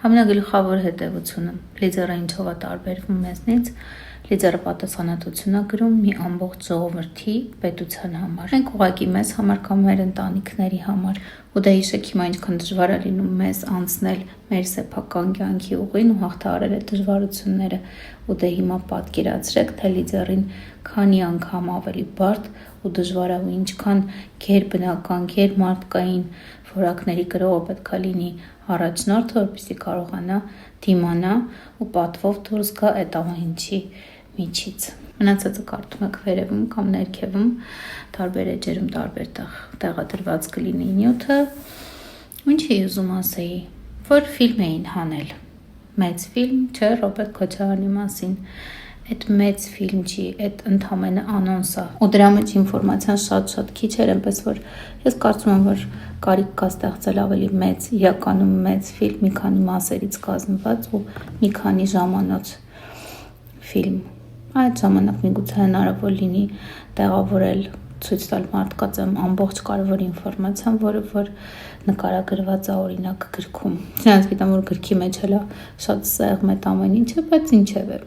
Ամենագլխավոր հետևությունը լիդերը ինչով է տարբերվում մեզնից, լիդերը պատասխանատվություն է գրում մի ամբողջ ժողովրդի պետության համար։ Մենք ուղղակի մեզ համար կամ մեր ընտանիքների համար, ու դե հիշեք հիմա ինչքան դժվար է լինում մեզ անցնել մեր սեփական կյանքի ուղին ու հաղթահարել այդ դժվարությունները, ու դե հիմա պատկերացրեք, թե լիդերին քանի անգամ ավելի բարդ ու դժվար է, ու ինչքան գերբնական, գերմարդկային որակների գրողը պետք է լինի առաջնորդը, որպեսզի կարողանա դիմանա ու պատվով դուրս գա այդ ամենի միջից։ Մնացածը կարդում եք վերևում կամ ներքևում, տարբեր էջերում տարբեր տեղադրված կլինի նյութը։ Ինչի ուզում ասեի, որ ֆիլմ էին հանել, մեծ ֆիլմ, չէ, Ռոբերտ Քոչարյանի մասին, այդ մեծ ֆիլմ չի, այդ ընդամենը անոնս է, ու դրա մեջ ինֆորմացիան շատ քիչ էր, այնպես որ ես կարծում եմ, որ կարիք կա ստեղծել ավելի մեծ, իրականում մեծ ֆիլմ, մի քանի մասերից կազմված ու մի քանի ժամանոց ֆիլմ։ Այդ ժամանակ միգուցե հնարավոր լինի տեղավորել, ցույց տալ մարդկանց ամբողջ կարևոր ինֆորմացիան, որը որ նկարագրված է օրինակ գրքում։ Չնայած գիտեմ, որ գրքի մեջ էլ է շատ սեղմ այդ ամեն ինչը, բայց ինչևէ։